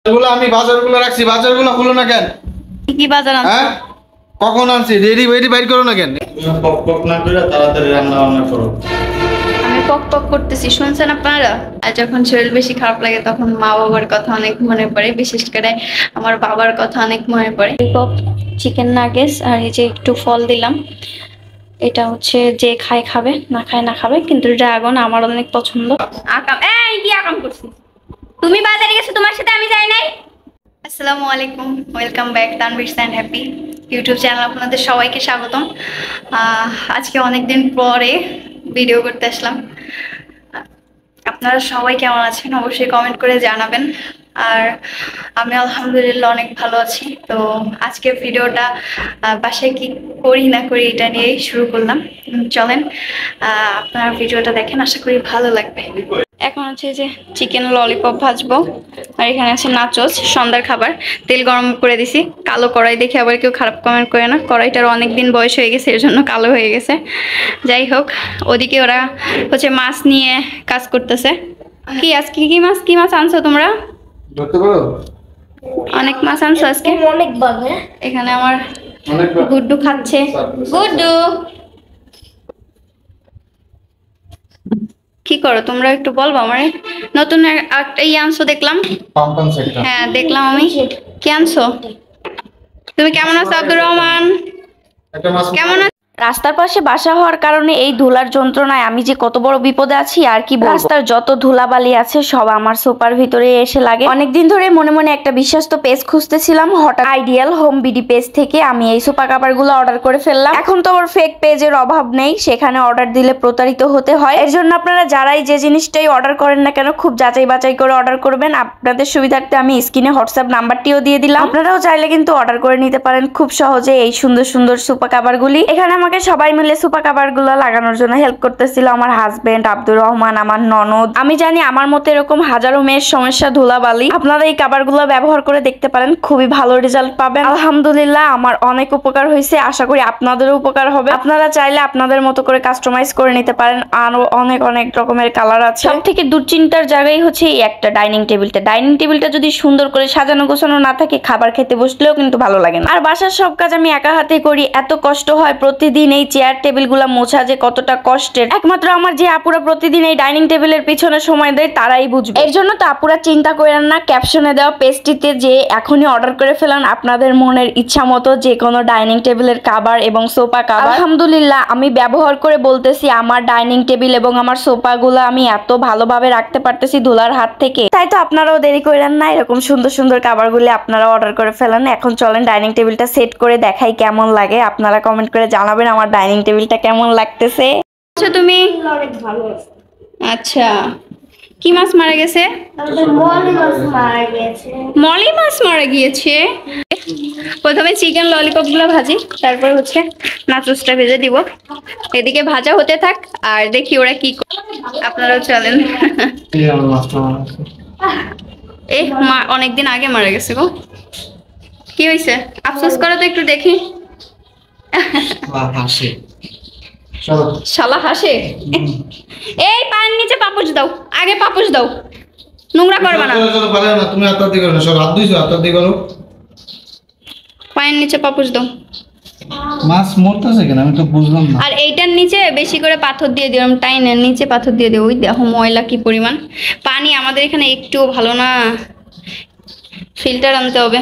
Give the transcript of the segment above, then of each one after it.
এগুলো আমি বাজারগুলো রাখছি, বাজারগুলো খুলো না কেন? কি বাজার আনছো? হ্যাঁ কখন আনছি? রেডি রেডি বাইর করো না কেন? পক পক না করে তাড়াতাড়ি রান্না বান্না করো। আমি পক পক করতেছি, শুনছেন আপনারা? আর যখন শরীর বেশি খারাপ লাগে তখন মা বাবার কথা অনেক মনে পড়ে, বিশেষ করে আমার বাবার কথা অনেক মনে পড়ে। পপ চিকেন নাগেটস আর এই যে একটু ফল দিলাম। এটা হচ্ছে যে খায় খাবে, না খায় না খাবে, কিন্তু ড্রাগন আমার অনেক পছন্দ। আকাম, এই কি আকাম করছিস? তুমি বাজারে গেছো, তোমার সাথে আমি যাই নাই। আসসালামু আলাইকুম, welcome back Tanvir and happy YouTube channel. আপনাদের সবাইকে স্বাগতম। আজকে অনেকদিন পরে ভিডিও করতে আসলাম। আপনারা সবাই কেমন আছেন অবশ্যই কমেন্ট করে জানাবেন। আর আমি আলহামদুলিল্লাহ অনেক ভালো আছি। তো আজকের ভিডিওটা বাসায় কি করি না করি এটা নিয়েই শুরু করলাম। চলেন আপনারা ভিডিওটা দেখেন, আশা করি ভালো লাগবে। এখন হচ্ছে যে চিকেন ললিপপ ভাজবো, আর এখানে আছে নাচোস, সন্ধ্যার খাবার। তেল গরম করে দিছি, কালো কড়াই দেখে আবার কেউ খারাপ কমেন্ট করে না, কড়াইটার অনেক দিন বয়স হয়ে গেছে এর জন্য কালো হয়ে গেছে। যাই হোক, ওদিকে ওরা হচ্ছে মাছ নিয়ে কাজ করতেছে। কি আজকে কি মাছ আনছো তোমরা? ধরতে পারো? অনেক মাছ আনছো আজকে, অনেক ভাবে। এখানে আমার গুড্ডু খাচ্ছে। গুড্ডু কি করো তোমরা, একটু বলবো আমার? নতুন একটা আনছো দেখলাম। পাম্পন সেক্টর। হ্যাঁ দেখলাম আমি। কি আনছো? তুমি কেমন আছো আব্দুর রহমান? একটা মাছ কেমন আছো? রাস্তার পাশে বাসা হওয়ার কারণে এই ধুলার যন্ত্রণায় আমি যে কত বড় বিপদে আছি আর কি বলবো। রাস্তার যত ধুলাবালি আছে সব আমার সোফার ভিতরে এসে লাগে। অনেকদিন ধরে মনে মনে একটা বিশ্বস্ত পেজ খুঁজতেছিলাম, হঠাৎ আইডিয়াল হোম বিডি পেজ থেকে আমি এই সোফা কাভারগুলো অর্ডার করে ফেললাম। এখন তো আবার ফেক পেজের অভাব নেই, সেখানে অর্ডার দিলে প্রতারিত হতে হয়। এর জন্য আপনারা যারাই যে জিনিসটাই অর্ডার করেন না কেন খুব যাচাই বাছাই করে অর্ডার করবেন। আপনাদের সুবিধার্থে আমি স্ক্রিনে হোয়াটসঅ্যাপ নাম্বারটিও দিয়ে দিলাম, আপনারাও চাইলে কিন্তু অর্ডার করে নিতে পারেন খুব সহজে এই সুন্দর সুন্দর সোফা কাভারগুলি। এখানে আমাকে সবাই মিলে সোফা কাভার গুলো লাগানোর জন্য হেল্প করতেছিল, আমার হাজবেন্ড, আব্দুর রহমান, আমার ননদ। আমি জানি আমার মতো এরকম হাজারো মেয়ের সমস্যা ধুলাবালি। আপনারা এই কাভার গুলো ব্যবহার করে দেখতে পারেন, খুবই ভালো রেজাল্ট পাবেন। আলহামদুলিল্লাহ আমার অনেক উপকার হয়েছে, আশা করি আপনাদেরও উপকার হবে। আপনারা চাইলে আপনাদের মতো করে কাস্টমাইজ করে নিতে পারেন, আরো অনেক অনেক রকমের কালার আছে। সব থেকে দুশ্চিন্তার জায়গায় হচ্ছে এই একটা ডাইনিং টেবিলটা যদি সুন্দর করে সাজানো গোছানো না থাকে, খাবার খেতে বসলেও কিন্তু ভালো লাগে না। আর বাসার সব কাজ আমি একা হাতে করি, এত কষ্ট হয় প্রতিদিন এই চেয়ার টেবিল গুলা মোছা যে কতটা কষ্টের, একমাত্র আমার যে আপুরা প্রতিদিন এই ডাইনিং টেবিলের পিছনে সময় দেয় তারাই বুঝবে। এর জন্য তো আপুরা চিন্তা করেন না, ক্যাপশনে দেওয়া পেজটিতে যে এখনই অর্ডার করে ফেলান আপনাদের মনের ইচ্ছা মতো যে কোনো ডাইনিং টেবিলের কাভার এবং সোফা কাভার। আলহামদুলিল্লাহ আমি ব্যবহার করে বলতেছি, আমার ডাইনিং টেবিল এবং আমার সোফা গুলো আমি এত ভালোভাবে রাখতে পারতেছি ধুলার হাত থেকে। তাই তো আপনারাও দেরি করেন না, এরকম সুন্দর সুন্দর কাভার গুলি আপনারা অর্ডার করে ফেলেন। এখন চলেন ডাইনিং টেবিলটা সেট করে দেখাই কেমন লাগে। আপনারা কমেন্ট করে জানাবেন আমার ডাইনিং টেবিলটা কেমন লাগতেছে। আচ্ছা তুমি অনেক ভালো আছে। আচ্ছা কি মাছ মারা গেছে? মলি মাছ মারা গেছে। মলি মাছ মারা গিয়েছে। প্রথমে চিকেন ললিপপ গুলো ভাজি, তারপর হচ্ছে নাচোসটা ভেজে দিব। এদিকে ভাজা হতে থাক আর দেখি ওরা কি করে। আপনারাও চলেন। এ মা অনেকদিন আগে মারা গেছে গো। কি হয়েছে? আফসোস করো তো একটু দেখি। হাসি শালা হাসে। এই পায়ের নিচে পাপোশ দাও, আগে পাপোশ দাও, নোংরা করবে না। তুমি হাত দিয়ে করো না, সব হাত দিছো, হাত দিয়ে করো। পায়ের নিচে পাপোশ দাও। মাছ মরতেছে কেন আমি তো বুঝলাম না। আর এইটার নিচে বেশি করে পাথর দিয়ে দিও, টাইনের নিচে পাথর দিয়ে দিও। ওই দেখো ময়লা কি পরিমাণ। পানি আমাদের এখানে একটুও ভালো না, ফিল্টার আনতে হবে।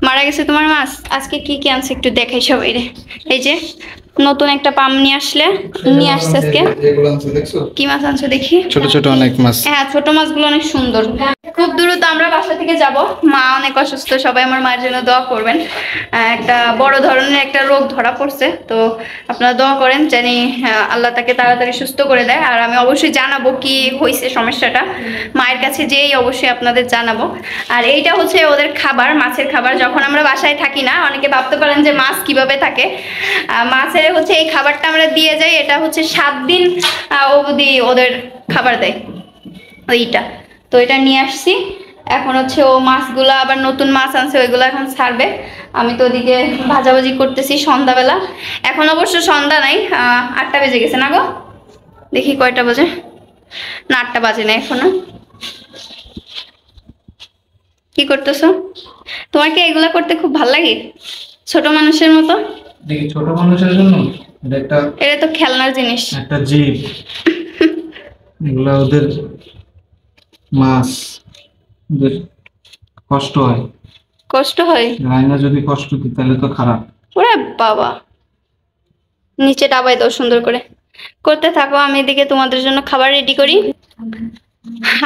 মারা গেছে তোমার মাছ। আজকে কি কি আনছে একটু দেখাই সবাই রে। এই যে নতুন একটা পাম নিয়ে আসছে আজকে। কি মাছ আনছো দেখি? ছোট ছোট অনেক মাছ। হ্যাঁ ছোট মাছগুলো অনেক সুন্দর। খুব দ্রুত আমরা বাসা থেকে যাব, মা অনেক অসুস্থ, সবাই আমার মায়ের জন্য দোয়া করবেন। একটা বড় ধরনের একটা রোগ ধরা পড়ছে, তো আপনারা দোয়া করেন জানি আল্লাহ তাকে তাড়াতাড়ি সুস্থ করে দেয়। আর আমি অবশ্যই জানাবো কি হয়েছে সমস্যাটা, মায়ের কাছে যেই অবশ্যই আপনাদের জানাবো। আর এইটা হচ্ছে ওদের খাবার, মাছের খাবার। যখন আমরা বাসায় থাকি না, অনেকে ভাবতে পারেন যে মাছ কিভাবে থাকে। মাছের হচ্ছে এই খাবারটা আমরা দিয়ে যাই, এটা হচ্ছে 7 দিন অবধি ওদের খাবার দেয় ওইটা। তো এটা নিয়ে আসছি, এখন হচ্ছে ও মাছগুলো আবার নতুন মাছ আনছে, ওইগুলো এখন ছাড়বে। আমি তো ওদিকে ভাজাভাজি করতেছি সন্ধ্যাবেলা। এখন অবশ্য সন্ধ্যা নাই, 8টা বেজে গেছে না গো, দেখি কয়টা বাজে। না 8টা বাজে না এখনো। কি করতেছো? তোমার কি এগুলা করতে খুব ভালো লাগে? ছোট মানুষের মতো। দেখি ছোট মানুষের জন্য এটা তো খেলনার জিনিস। একটা জীব, এগুলা ওদের মাছ, ওদের কষ্ট হয়। কষ্ট হয়? রাইনা যদি কষ্ট দিই তাহলে তো খারাপ। ওরে বাবা, নিচে ডাবাই দাও সুন্দর করে। করতে থাকো, আমি এদিকে তোমাদের জন্য খাবার রেডি করি।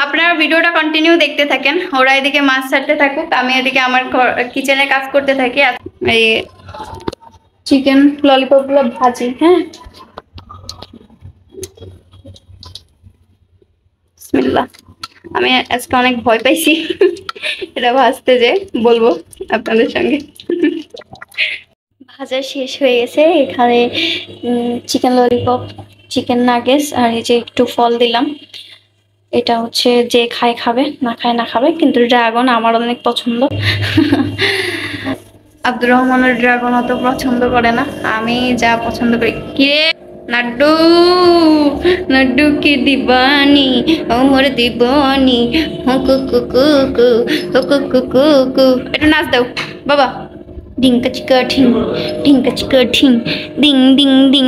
আপনারা ভিডিওটা কন্টিনিউ দেখতে থাকেন। ওরা এদিকে মাছ ছাড়তে থাকুক, আমি এদিকে আমার কিচেনে কাজ করতে থাকি। এই চিকেন ললিপপ গুলো ভাজি। হ্যাঁ, বিসমিল্লাহ। আমি আজকে অনেক ভয় পাইছি এটা ভাজতে, যে বলবো আপনাদের সঙ্গে। ভাজা শেষ হয়ে গেছে। এখানে চিকেন ললিপপ, চিকেন নাগেটস আর এই যে একটু ফল দিলাম। এটা হচ্ছে যে খায় খাবে, না খায় না খাবে, কিন্তু ড্রাগন আমার অনেক পছন্দ। আব্দুর রহমানের ড্রাগন অত পছন্দ করে না, আমি যা পছন্দ করি। কিরে নাড্ডু, নাড্ডু কি দিবানি ওমর দিবানি, হুকু কুকু কু হুকু কুকু কু। এটা নাচ দাও বাবা। ডিঙ্কা চিকা ঠিং, ডিঙ্কা চিকা ঠিং, ডিং ডিং ডিং।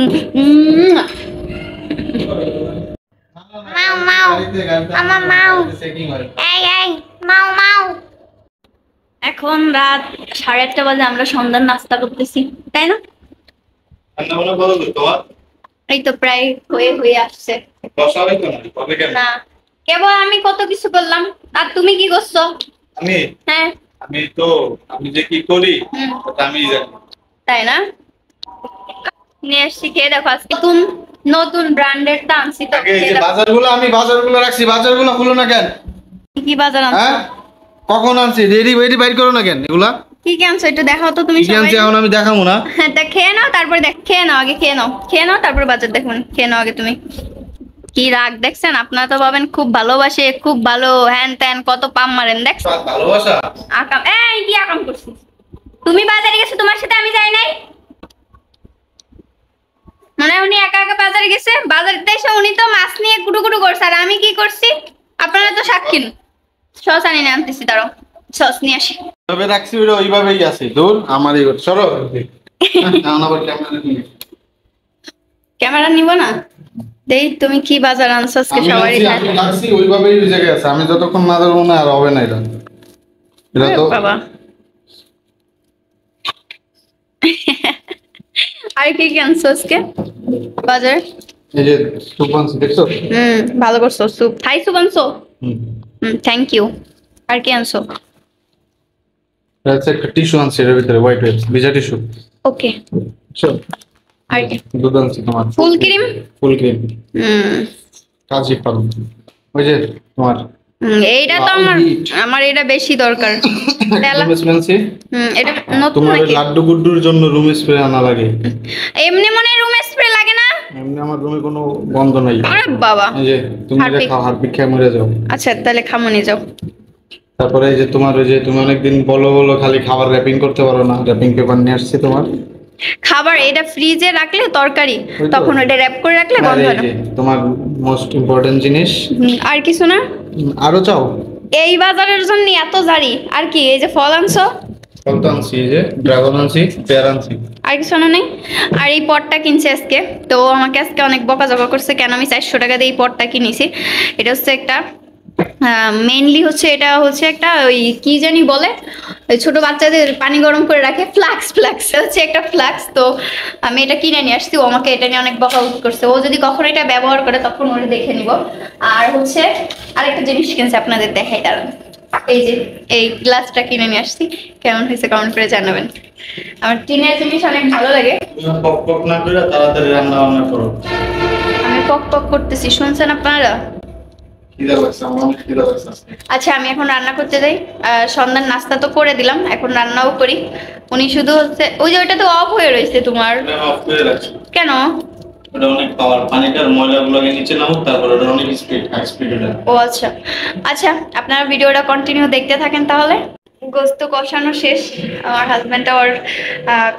মাউ মাউ, আমার মাউ, এই মাউ মাউ। এখন রাত 8:30 বাজে, আমরা সন্ধ্যার নাস্তা করতেছি, তাই না? এই তো প্রায় হয়ে হয়ে আসছে। না, কেবল আমি কত কিছু করলাম, আর তুমি কি করছো? আমি হ্যাঁ, আমি যে কি করি হুম, ওটা আমি জানি। তাই না? নিয়ে এসছি, খেয়ে দেখো। আজকে নতুন নতুন ব্র্যান্ডের টা আনছি তো, আগে এই খেয়ে যে দেখো। বাজারগুলো রাখছি, বাজারগুলো খুলো না কেন? কি বাজার আনছো? হ্যাঁ, কখন আনছি? রেডি বাইর করো না কেন এগুলা? কি কি আনছো একটু দেখাও তো তুমি কি আনছি সবাই। এখন আমি দেখাবো না? হ্যাঁ, তা খেয়ে নাও, তারপর খেয়ে নাও, আগে খেয়ে নাও, খেয়ে নাও, তারপর বাজার দেখুন। খেয়ে নাও আগে তুমি। কি রাগ দেখছেন? আপনারা তো ভাবেন খুব ভালোবাসে, খুব ভালো, হ্যান ত্যান কত পাম মারেন, দেখছো? ভালোবাসা আকাম, এই কি আকাম করছিস? তুমি বাজারে গেছো, তোমার সাথে আমি যাই নাই? মানে উনি একা একা বাজারে গেছে, বাজারতে এসে উনি তো মাছ নিয়ে কুটু কুটু করছে, আর আমি কি করছি আপনারা তো সাক্ষী। সস আনি না, আনতেছি, দাঁড়াও সস নিয়ে আসি। তবে রাখছি ওটা ওইভাবেই আছে। দূর আমার এই সরো। এখন আবার ক্যামেরা নিয়ে ক্যামেরা নিব না? দেই তুমি কি বাজার আনছো আজকে সবারই খায়। আমি রাখছি ওইভাবেই ওই জায়গায় আছে। আমি যতক্ষণ না ধরবো না আর হবে না এটা। এটা তো বাবা। আর কি কি আনছো আজকে বাজার? এই যে স্যুপ আনছি, দেখছো? ভালো করছো। স্যুপ, থাই স্যুপ আনছো? Thank you. আর কি আনছো? এটা একটা টিস্যু আনছি, এর ভিতরে হোয়াইট ভিজা টিস্যু। ওকে। বুঝছো? আর কি? দুধ আনছি তোমার, ফুল ক্রিম। ফুল ক্রিম, কাজী ফল। ওই যে তোমার এইটা তো আমার এটা বেশি দরকার। তেলা। Room spray. এটা নতুন তোমার নাকি? লাড্ডু গুড্ডুর জন্য রুম স্প্রে আনা লাগে। এমনি মনে রুম স্প্রে লাগে না? এমনি আমার রুমে কোনো গন্ধ নাই। আরে বাবা। এই যে তুমি এটা হারপিক। খাও, হারপিক খেয়ে মরে যাও। আচ্ছা তাহলে খামনি যাও। তারপরে এই যে তোমার ওই যে তুমি অনেকদিন বলো খালি খাবার র্যাপিং করতে পারো না, র্যাপিং পেপার নিয়ে আসছি তোমার। খাবার এটা ফ্রিজে রাখলে তরকারি, ওই তো। তখন ওটা র‍্যাপ করে রাখলে আর গন্ধ এই হয় না। যে তোমার মোস্ট ইম্পর্টেন্ট জিনিস। আর কিছু না? আরো চাও? এই বাজারের জন্য এত জারি। আর কি? এই যে ফল আনছো? ফল তো আনছি, এই যে ড্রাগন আনছি, পেয়ার আনছি। আর কিছু না নেই? আর এই পটটা কিনছে আজকে, তো আমাকে আজকে অনেক বকাঝকা করছে কেন আমি 400 টাকা দিয়ে এই পটটা কিনেছি। এটা হচ্ছে একটা মেইনলি হচ্ছে, এটা হচ্ছে একটা ওই কি জানি বলে, ওই ছোট বাচ্চাদের পানি গরম করে রাখে, ফ্লাক্স। হচ্ছে একটা ফ্লাক্স। তো আমি এটা কিনে নিয়ে আসছি, ও আমাকে এটা নিয়ে অনেক বকাউট করছে। ও যদি কখনো এটা ব্যবহার করে তখন ওটা দেখে নিব। আর হচ্ছে আরেকটা জিনিস কিনছে, আপনাদের দেখাই দাঁড়ান। এই যে এই গ্লাসটা কিনে নিয়ে আসছি, কেমন হয়েছে কমেন্ট করে জানাবেন। আমার টিনের জিনিস অনেক ভালো লাগে। পক পক না করে তাড়াতাড়ি রান্না বান্না করো। আমি পক পক করতেছি, শুনছেন আপনারা? খিদা লাগছে, আমার অনেক খিদা লাগছে। আচ্ছা আমি এখন রান্না করতে যাই। সন্ধ্যার নাস্তা তো করে দিলাম, এখন রান্নাও করি। উনি শুধু হচ্ছে ওই যে ওইটা তো অফ হয়ে রয়েছে তোমার, এটা অফ করে রাখছি। কেন? ওটা অনেক পাওয়ার, পানিটার ময়লাগুলোকে নিচে নাও, তারপর ওটা অনেক স্পিড, হাই স্পিড এটা। ও আচ্ছা। আচ্ছা আপনারা ভিডিওটা কন্টিনিউ দেখতে থাকেন তাহলে। গোস্ত কষানো শেষ। আমার হাজব্যান্ড ওর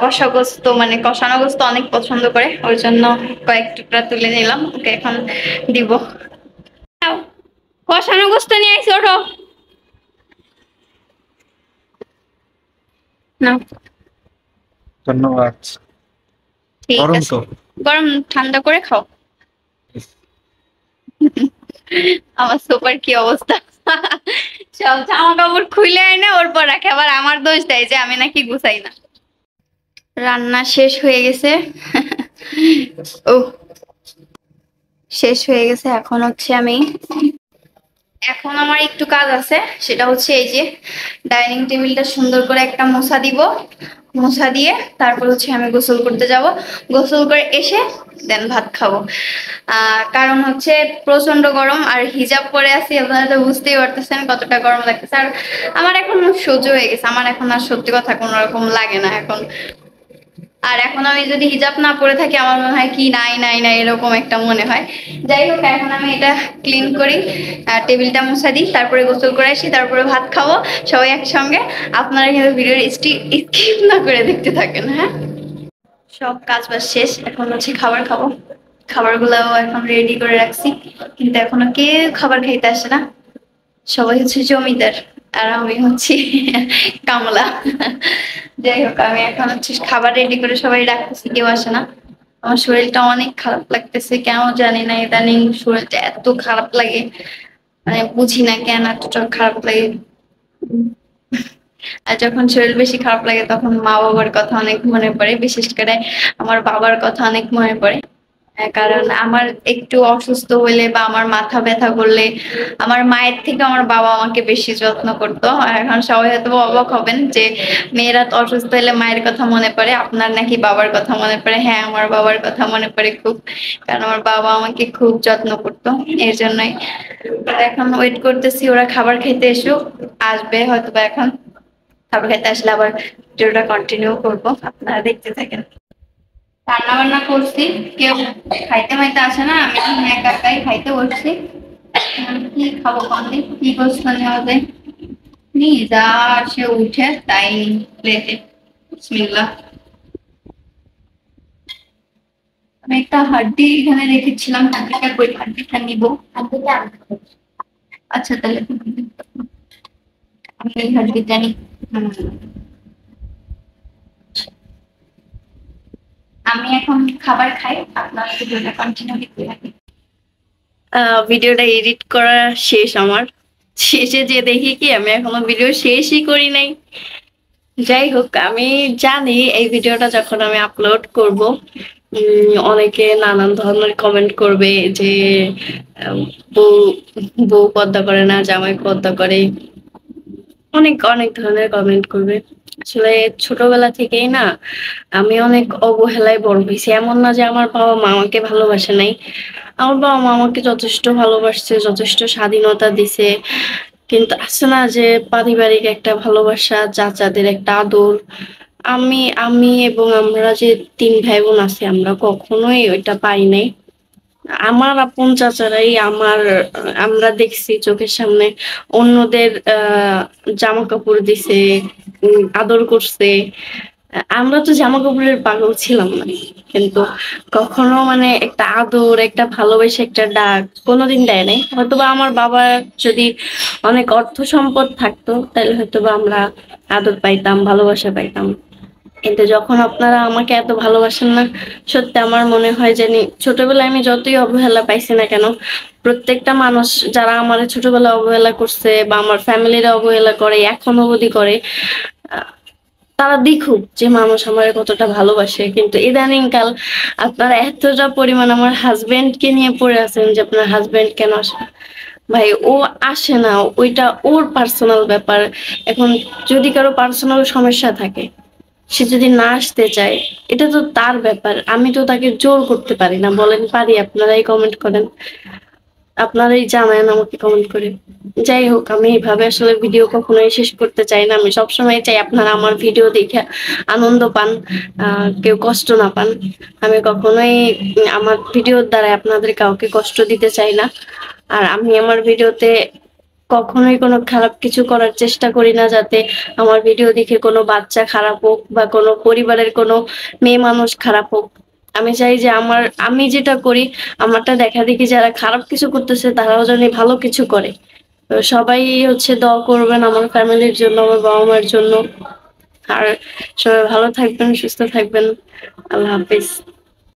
কষা গোস্ত মানে কষানো গোস্ত অনেক পছন্দ করে, ওই জন্য কয়েক টুকরা তুলে নিলাম, ওকে এখন দিব। নাও, কষানো গোস্ত নিয়ে আইছি, ওঠো। না ধন্যবাদ। ঠিক গরম আছে, তো। গরম ঠান্ডা করে খাও। আমার সুপার কি অবস্থা, সব জামা কাপড় খুলে আয় না ওর পর রাখে, আবার আমার দোষ দেয় যে আমি নাকি গুছাই না। রান্না শেষ হয়ে গেছে। ও শেষ হয়ে গেছে। এখন আমার একটু কাজ আছে, সেটা হচ্ছে এই যে ডাইনিং টেবিলটা সুন্দর করে একটা মোছা দিব। মোছা দিয়ে তারপর হচ্ছে আমি গোসল করতে যাব। গোসল করে এসে দেন ভাত খাবো। কারণ হচ্ছে প্রচন্ড গরম, আর হিজাব পরে আছি, আপনারা তো বুঝতেই পারতেছেন কতটা গরম লাগতেছে। আর আমার এখন সহ্য হয়ে গেছে, আমার এখন আর সত্যি কথা কোনো রকম লাগে না এখন। আর এখন আমি যদি হিজাব না পরে থাকি আমার মনে হয় কি নাই নাই নাই এরকম একটা মনে হয়। যাই হোক, এখন আমি এটা ক্লিন করি, টেবিলটা মুছা দিই, তারপরে গোসল করে আসি, তারপরে ভাত খাবো সবাই একসঙ্গে। আপনারা কিন্তু ভিডিওর স্কিপ না করে দেখতে থাকেন। হ্যাঁ, সব কাজ বাজ শেষ, এখন হচ্ছে খাবার খাবো। খাবারগুলাও এখন রেডি করে রাখছি, কিন্তু এখনো কেউ খাবার খাইতে আসে না। সবাই হচ্ছে জমিদার আর আমি হচ্ছি কামলা। যাই হোক, আমি এখন হচ্ছে খাবার রেডি করে সবাই রাখতেছি, কেউ আসে না। আমার শরীরটা অনেক খারাপ লাগতেছে, কেন জানি না, ইদানিং শরীরটা এত খারাপ লাগে, মানে বুঝি না কেন এতটা খারাপ লাগে। আর যখন শরীর বেশি খারাপ লাগে তখন মা বাবার কথা অনেক মনে পড়ে, বিশেষ করে আমার বাবার কথা অনেক মনে পড়ে। কারণ আমার একটু অসুস্থ হলে বা আমার মাথা ব্যথা করলে আমার মায়ের থেকে আমার বাবা আমাকে বেশি যত্ন করতো। আর এখন সবাই হয়তো অবাক হবেন যে মেয়েরা তো অসুস্থ হলে মায়ের কথা মনে পড়ে, আপনার নাকি বাবার কথা মনে পড়ে। হ্যাঁ, আমার বাবার কথা মনে পড়ে খুব, কারণ আমার বাবা আমাকে খুব যত্ন করতো। এর জন্যই এখন ওয়েট করতেছি ওরা খাবার খেতে এসো, আসবে হয়তো বা এখন। খাবার খেতে আসলে আবার ভিডিওটা কন্টিনিউ করবো, আপনারা দেখতে থাকেন। রান্না বান্না করছি, কেউ খাইতে মাইতে আসে না, আমি একা একাই খাইতে বসছি। কি খাবো কন্দি, কি প্রশ্ন নেওয়া যায়, যা সে উঠে তাই প্লেটে। বিসমিল্লাহ। আমি একটা হাড্ডি এখানে রেখেছিলাম, হাড্ডিটা কই, হাড্ডিটা নিবো। আচ্ছা তাহলে আমি এই হাড্ডিটা নিই। আমি এখন খাবার খাই, আপনার ভিডিওটা কন্টিনিউ দেখতে থাকি। ভিডিওটা এডিট করা শেষ আমার, শেষে যে দেখি কি আমি এখনো ভিডিও শেষই করি নাই। যাই হোক, আমি জানি এই ভিডিওটা যখন আমি আপলোড করব অনেকে নানান ধরনের কমেন্ট করবে যে বউ বউ পর্দা করে না, জামাই পর্দা করে, অনেক অনেক ধরনের কমেন্ট করবে। আসলে ছোটবেলা থেকেই না আমি অনেক অবহেলায় বড় হয়েছি। এমন না যে আমার বাবা মা আমাকে ভালোবাসে নাই, আমার বাবা মা আমাকে যথেষ্ট ভালোবাসছে, যথেষ্ট স্বাধীনতা দিছে। কিন্তু আছে না যে পারিবারিক একটা ভালোবাসা, চাচাদের একটা আদর, আমি আমি এবং আমরা যে 3 ভাই বোন আছি আমরা কখনোই ওইটা পাই নাই। আমার আপন চাচারাই আমরা দেখছি চোখের সামনে অন্যদের জামা কাপড় দিছে, আদর করছে। আমরা তো জামা কাপড়ের পাগল ছিলাম না, কিন্তু কখনো মানে একটা আদর, একটা ভালোবাসা, একটা ডাক কোনোদিন দেয় নাই। হয়তোবা আমার বাবা যদি অনেক অর্থ সম্পদ থাকতো তাহলে হয়তোবা আমরা আদর পাইতাম, ভালোবাসা পাইতাম। কিন্তু যখন আপনারা আমাকে এত ভালোবাসেন না, সত্যি আমার মনে হয় জানি ছোটবেলায় আমি যতই অবহেলা পাইছি না কেন, প্রত্যেকটা মানুষ যারা আমার ছোটবেলায় অবহেলা করছে বা আমার ফ্যামিলিরা অবহেলা করে এখনো অবধি করে, তারা দেখুক যে মানুষ আমার কতটা ভালোবাসে। কিন্তু ইদানিং কাল আপনারা এতটা পরিমাণ আমার হাজবেন্ডকে নিয়ে পড়ে আছেন যে আপনার হাজবেন্ড কেন আসে না। ভাই ও আসে না, ওইটা ওর পার্সোনাল ব্যাপার। এখন যদি কারো পার্সোনাল সমস্যা থাকে, সে যদি না আসতে চায়, এটা তো তার ব্যাপার, আমি তো তাকে জোর করতে পারি না। বলেন পারি? আপনারাই কমেন্ট করেন, আপনারাই জানান আমাকে কমেন্ট করে। যাই হোক, আমি এইভাবে আসলে ভিডিও কখনোই শেষ করতে চাই না। আমি সবসময় চাই আপনারা আমার ভিডিও দেখে আনন্দ পান, কেউ কষ্ট না পান। আমি কখনোই আমার ভিডিওর দ্বারা আপনাদের কাউকে কষ্ট দিতে চাই না। আর আমি আমার ভিডিওতে কখনোই কোনো খারাপ কিছু করার চেষ্টা করি না, যাতে আমার ভিডিও দেখে কোনো বাচ্চা খারাপ হোক বা কোনো পরিবারের কোনো মেয়ে মানুষ খারাপ হোক। আমি চাই যে আমি যেটা করি, আমারটা দেখা দেখি যারা খারাপ কিছু করতেছে তারাও যেন ভালো কিছু করে। তো সবাই হচ্ছে দোয়া করবেন আমার ফ্যামিলির জন্য, আমার বাবা মার জন্য। আর সবাই ভালো থাকবেন, সুস্থ থাকবেন। আল্লাহ হাফিজ।